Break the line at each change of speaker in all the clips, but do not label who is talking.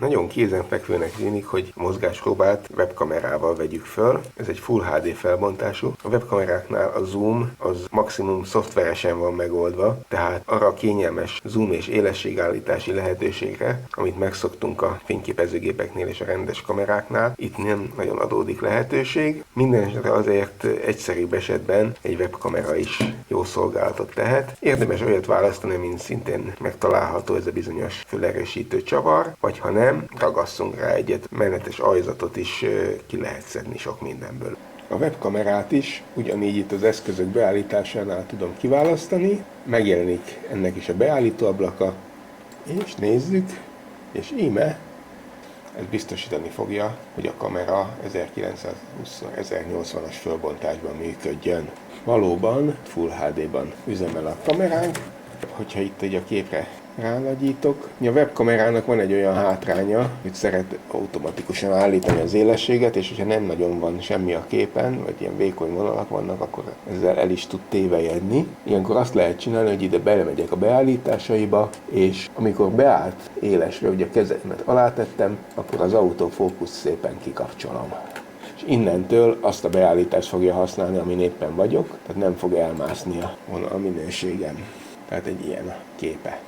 Nagyon kézenfekvőnek tűnik, hogy a mozgáspróbát webkamerával vegyük föl. Ez egy Full HD felbontású. A webkameráknál a zoom az maximum szoftveresen van megoldva, tehát arra a kényelmes zoom és élességállítási lehetőségre, amit megszoktunk a fényképezőgépeknél és a rendes kameráknál, itt nem nagyon adódik lehetőség. Mindenesetre azért egyszerűbb esetben egy webkamera is jó szolgálatot tehet. Érdemes olyat választani, mint szintén megtalálható ez a bizonyos fölerősítő csavar, vagy ha nem, ragasszunk rá egyet, menetes ajzatot is ki lehet szedni sok mindenből. A webkamerát is ugyanígy itt az eszközök beállításánál tudom kiválasztani, megjelenik ennek is a beállító ablaka, és nézzük, és íme ez biztosítani fogja, hogy a kamera 1920-1080-as fölbontásban működjön. Valóban Full HD-ban üzemel a kameránk, hogyha itt egy a képre ránagyítok. A webkamerának van egy olyan hátránya, hogy szeret automatikusan állítani az élességet, és hogyha nem nagyon van semmi a képen, vagy ilyen vékony vonalak vannak, akkor ezzel el is tud tévejedni. Ilyenkor azt lehet csinálni, hogy ide belemegyek a beállításaiba, és amikor beállt élesre, ugye a kezemet alátettem, akkor az autofókusz szépen kikapcsolom. És innentől azt a beállítást fogja használni, amin éppen vagyok, tehát nem fog elmászni a vonal minőségem. Tehát egy ilyen képe.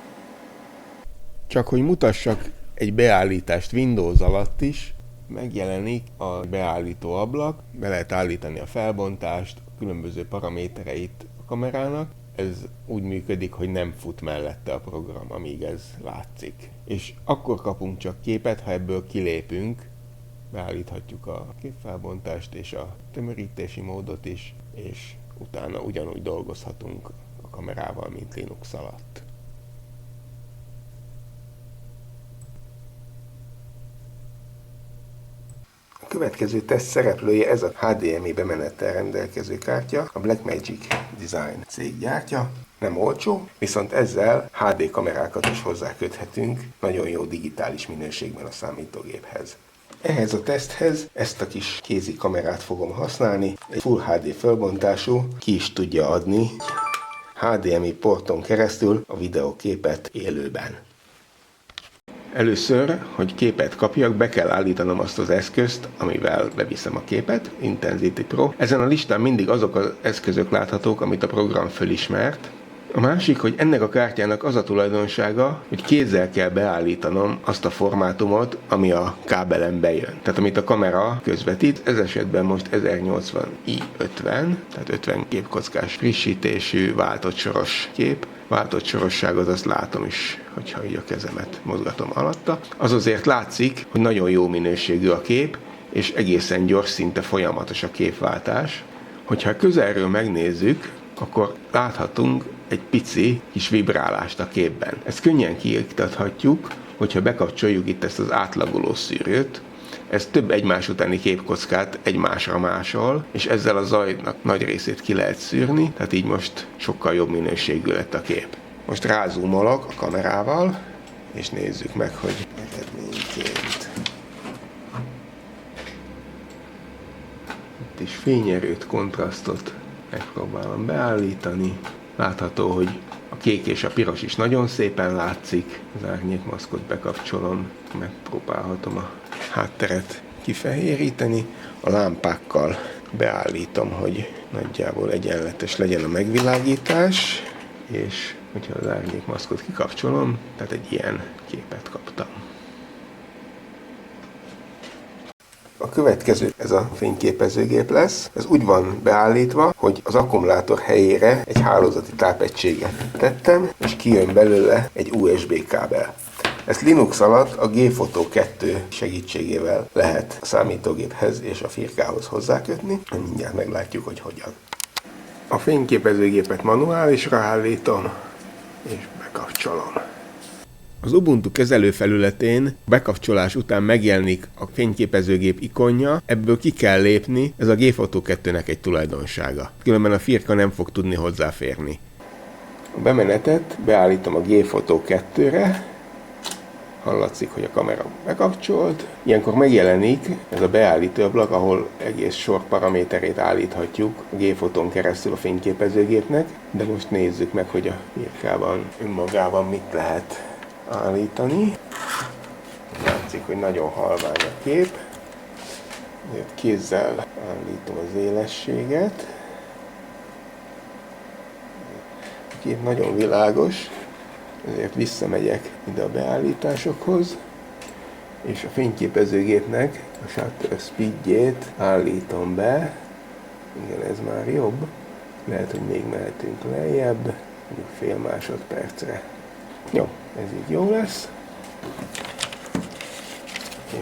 Csak hogy mutassak egy beállítást Windows alatt is, megjelenik a beállító ablak, be lehet állítani a felbontást, a különböző paramétereit a kamerának. Ez úgy működik, hogy nem fut mellette a program, amíg ez látszik. És akkor kapunk csak képet, ha ebből kilépünk, beállíthatjuk a képfelbontást és a tömörítési módot is, és utána ugyanúgy dolgozhatunk a kamerával, mint Linux alatt. A következő teszt szereplője ez a HDMI bemenettel rendelkező kártya, a Blackmagic Design cég gyártja. Nem olcsó, viszont ezzel HD kamerákat is hozzáköthetünk nagyon jó digitális minőségben a számítógéphez. Ehhez a teszthez ezt a kis kézi kamerát fogom használni, egy Full HD felbontású, ki is tudja adni HDMI porton keresztül a videóképet élőben. Először, hogy képet kapjak, be kell állítanom azt az eszközt, amivel beviszem a képet, Intensity Pro. Ezen a listán mindig azok az eszközök láthatók, amit a program fölismert. A másik, hogy ennek a kártyának az a tulajdonsága, hogy kézzel kell beállítanom azt a formátumot, ami a kábelen bejön. Tehát amit a kamera közvetít, ez esetben most 1080i50, tehát 50 képkockás frissítésű, váltott soros kép. Váltott sorosságot azt látom is, hogyha így a kezemet mozgatom alatta. Az azért látszik, hogy nagyon jó minőségű a kép, és egészen gyors, szinte folyamatos a képváltás. Hogyha közelről megnézzük, akkor láthatunk egy pici kis vibrálást a képben. Ezt könnyen kiiktathatjuk, hogyha bekapcsoljuk itt ezt az átlagoló szűrőt. Ez több egymás utáni képkockát egymásra másol, és ezzel a zajnak nagy részét ki lehet szűrni, tehát így most sokkal jobb minőségű lett a kép. Most rázúmolok a kamerával, és nézzük meg, hogy eredményként. Itt is fényerőt, kontrasztot megpróbálom beállítani. Látható, hogy a kék és a piros is nagyon szépen látszik. Az árnyékmaszkot bekapcsolom, megpróbálhatom a hátteret kifehéríteni. A lámpákkal beállítom, hogy nagyjából egyenletes legyen a megvilágítás, és hogyha az árnyékmaszkot kikapcsolom, tehát egy ilyen képet kaptam. A következő ez a fényképezőgép lesz. Ez úgy van beállítva, hogy az akkumulátor helyére egy hálózati tápegységet tettem, és kijön belőle egy USB kábel. Ezt Linux alatt a Gphoto 2 segítségével lehet a számítógéphez és a firkához hozzákötni. Mindjárt meglátjuk, hogy hogyan. A fényképezőgépet manuálisra állítom, és bekapcsolom. Az Ubuntu kezelőfelületén bekapcsolás után megjelenik a fényképezőgép ikonja, ebből ki kell lépni, ez a Gphoto 2-nek egy tulajdonsága. Különben a firka nem fog tudni hozzáférni. A bemenetet beállítom a Gphoto 2-re, hallatszik, hogy a kamera bekapcsolt. Ilyenkor megjelenik ez a beállító ablak, ahol egész sor paraméterét állíthatjuk a Gphotón keresztül a fényképezőgépnek, de most nézzük meg, hogy a firkában önmagában mit lehet állítani. látszik, hogy nagyon halvány a kép. Ezért kézzel állítom az élességet. A kép nagyon világos, ezért visszamegyek ide a beállításokhoz, és a fényképezőgépnek a shutter speedjét állítom be. Igen, ez már jobb. Lehet, hogy még mehetünk lejjebb, mondjuk fél másodpercre. Jó, ez így jó lesz.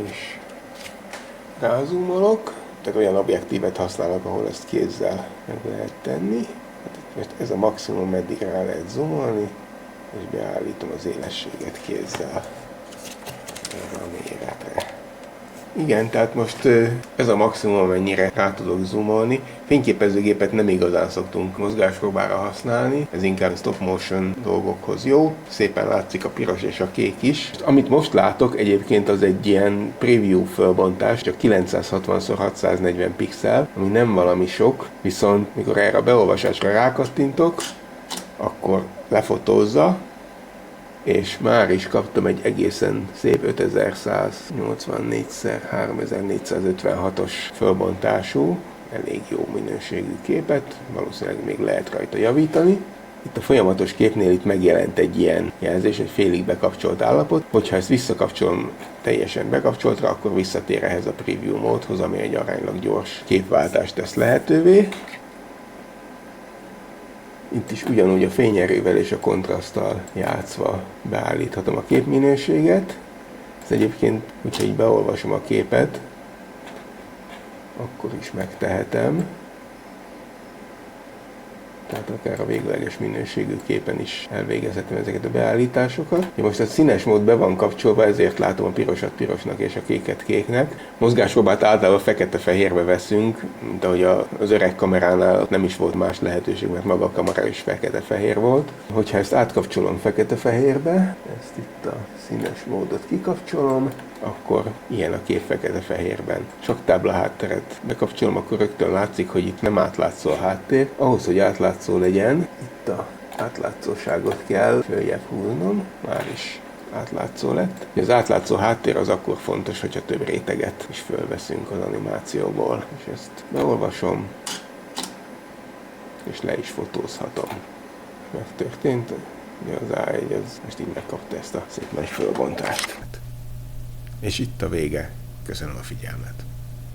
És rázumolok. Tehát olyan objektívet használok, ahol ezt kézzel meg lehet tenni. Hát ez a maximum, meddig rá lehet zoomolni, és beállítom az élességet kézzel erre a méretre. Igen, tehát most ez a maximum, amennyire rá tudok zoomolni. Fényképezőgépet nem igazán szoktunk mozgáspróbára használni, ez inkább stop motion dolgokhoz jó. Szépen látszik a piros és a kék is. Amit most látok egyébként az egy ilyen preview fölbontás, csak 960x640 pixel, ami nem valami sok, viszont mikor erre a beolvasásra rákattintok, akkor lefotózza, és már is kaptam egy egészen szép 5184x3456-os fölbontású, elég jó minőségű képet, valószínűleg még lehet rajta javítani. Itt a folyamatos képnél itt megjelent egy ilyen jelzés, egy félig bekapcsolt állapot. Hogyha ezt visszakapcsolom teljesen bekapcsoltra, akkor visszatér ehhez a preview módhoz, ami egy aránylag gyors képváltást tesz lehetővé. Itt is ugyanúgy a fényerővel és a kontraszttal játszva beállíthatom a képminőséget. Ez egyébként, hogyha így beolvasom a képet, akkor is megtehetem. Tehát akár a végleges minőségű képen is elvégezhetem ezeket a beállításokat. Most a színes mód be van kapcsolva, ezért látom a pirosat pirosnak és a kéket kéknek. Mozgáspróbát általában fekete-fehérbe veszünk, mint ahogy az öreg kameránál nem is volt más lehetőség, mert maga a kamera is fekete-fehér volt. Hogyha ezt átkapcsolom fekete-fehérbe, ezt itt a színes módot kikapcsolom, akkor ilyen a kép fekete-fehérben. Csak tábla hátteret bekapcsolom, akkor rögtön látszik, hogy itt nem átlátszó a háttér. Ahhoz, hogy átlátszó legyen, itt a átlátszóságot kell följebb húznom, már is átlátszó lett. Az átlátszó háttér az akkor fontos, hogyha több réteget is fölveszünk az animációból. És ezt beolvasom, és le is fotózhatom. Megtörtént, az A1 az most így megkapta ezt a szép nagy fölbontást. És itt a vége. Köszönöm a figyelmet.